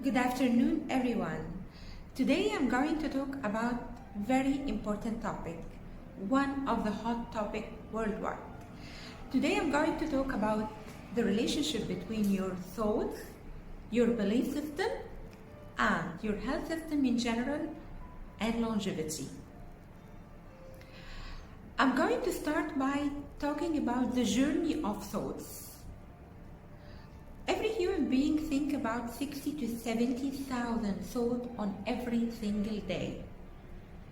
Good afternoon, everyone. Today I'm going to talk about very important topic, one of the hot topic worldwide. Today I'm going to talk about the relationship between your thoughts, your belief system, and your health system in general, and longevity. I'm going to start by talking about the journey of thoughts. Every human being thinks about 60 to 70,000 thoughts on every single day.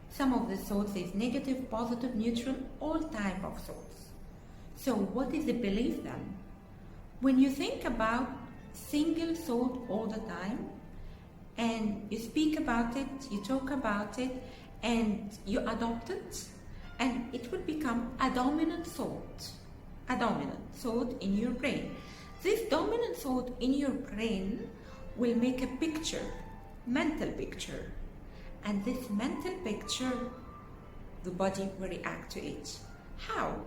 Some of the thoughts is negative, positive, neutral, all type of thoughts. So what is the belief then? When you think about single thought all the time, and you speak about it, you talk about it, and you adopt it, and it will become a dominant thought in your brain. This dominant thought in your brain will make a picture, mental picture, and this mental picture, the body will react to it. How?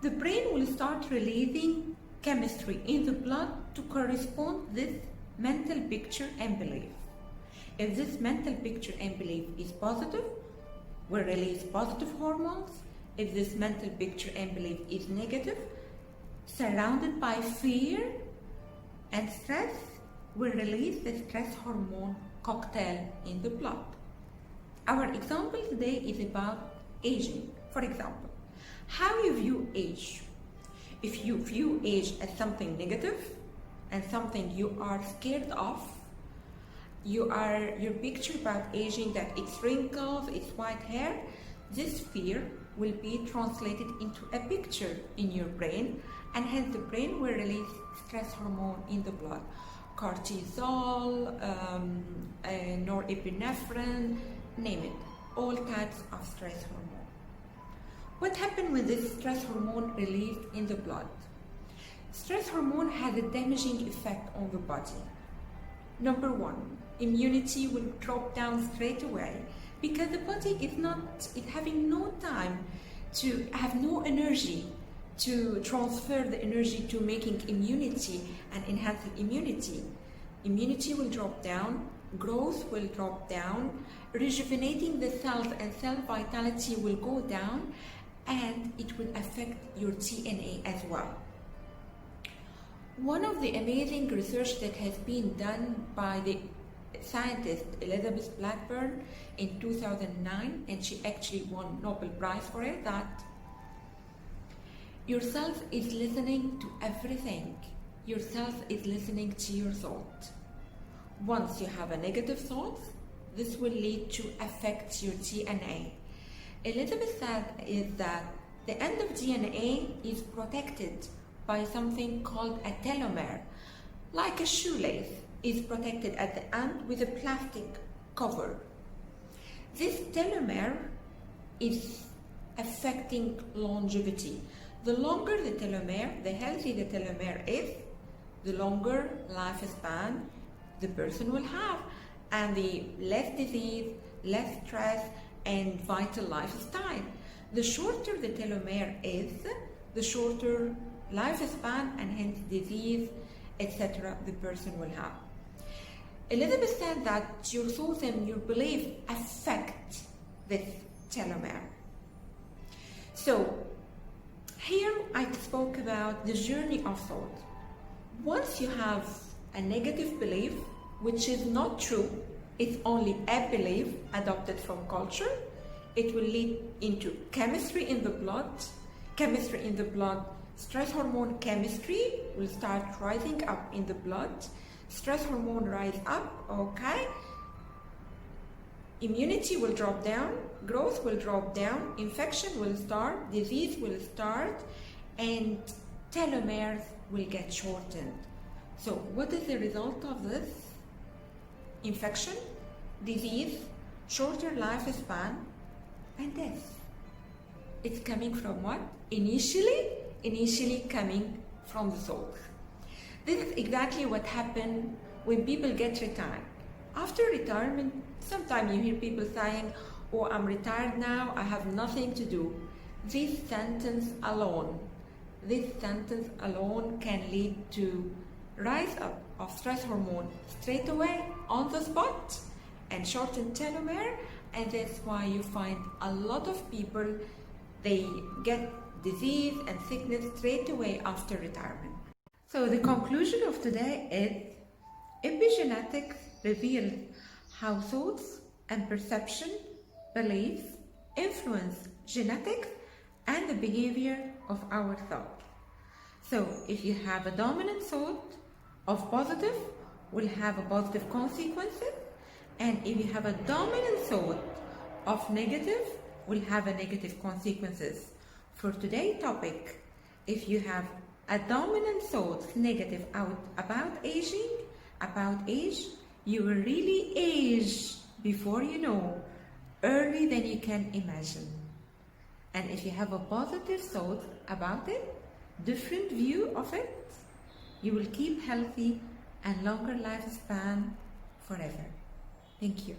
The brain will start releasing chemistry in the blood to correspond this mental picture and belief. If this mental picture and belief is positive, will release positive hormones. If this mental picture and belief is negative, surrounded by fear and stress, will release the stress hormone cocktail in the blood. Our example today is about aging. For example, how you view age. If you view age as something negative and something you are scared of, your picture about aging, that it's wrinkles, it's white hair, this fear will be translated into a picture in your brain, and hence the brain will release stress hormone in the blood, cortisol, norepinephrine, name it, all types of stress hormone. What happens when this stress hormone released in the blood? Stress hormone has a damaging effect on the body. Number one, immunity will drop down straight away because the body is having no time to have no energy to transfer the energy to making immunity and enhancing immunity. Immunity will drop down, growth will drop down, rejuvenating the cells and cell vitality will go down, and it will affect your DNA as well. One of the amazing research that has been done by the scientist Elizabeth Blackburn in 2009, and she actually won Nobel Prize for it, that yourself is listening to everything. Yourself is listening to your thought. Once you have a negative thought, this will lead to affect your DNA. Elizabeth said is that the end of DNA is protected by something called a telomere, like a shoelace is protected at the end with a plastic cover. This telomere is affecting longevity. The longer the telomere, the healthier the telomere is, the longer lifespan the person will have, and the less disease, less stress, and vital lifestyle. The shorter the telomere is, the shorter lifespan and hence disease, etc. the person will have. Elizabeth said that your thoughts and your belief affect this telomere. So here I spoke about the journey of thought. Once you have a negative belief, which is not true, it's only a belief adopted from culture, it will lead into chemistry in the blood. Chemistry in the blood, stress hormone chemistry will start rising up in the blood. Stress hormone rise up, okay. Immunity will drop down, growth will drop down, infection will start, disease will start, and telomeres will get shortened. So what is the result of this? Infection, disease, shorter lifespan, and death. It's coming from what? Initially coming from the soul. This is exactly what happened when people get retired. After retirement, sometimes you hear people saying, oh, I'm retired now, I have nothing to do. This sentence alone can lead to rise up of stress hormone straight away on the spot and shorten telomere, and that's why you find a lot of people, they get disease and sickness straight away after retirement. So the conclusion of today is epigenetics reveals how thoughts and perception, beliefs influence genetics and the behavior of our thought. So if you have a dominant thought of positive, will have a positive consequences, and if you have a dominant thought of negative, will have a negative consequences. For today's topic, if you have a dominant thought negative about aging, about age, you will really age before you know, early than you can imagine. And if you have a positive thought about it, different view of it, you will keep healthy and longer lifespan forever. Thank you.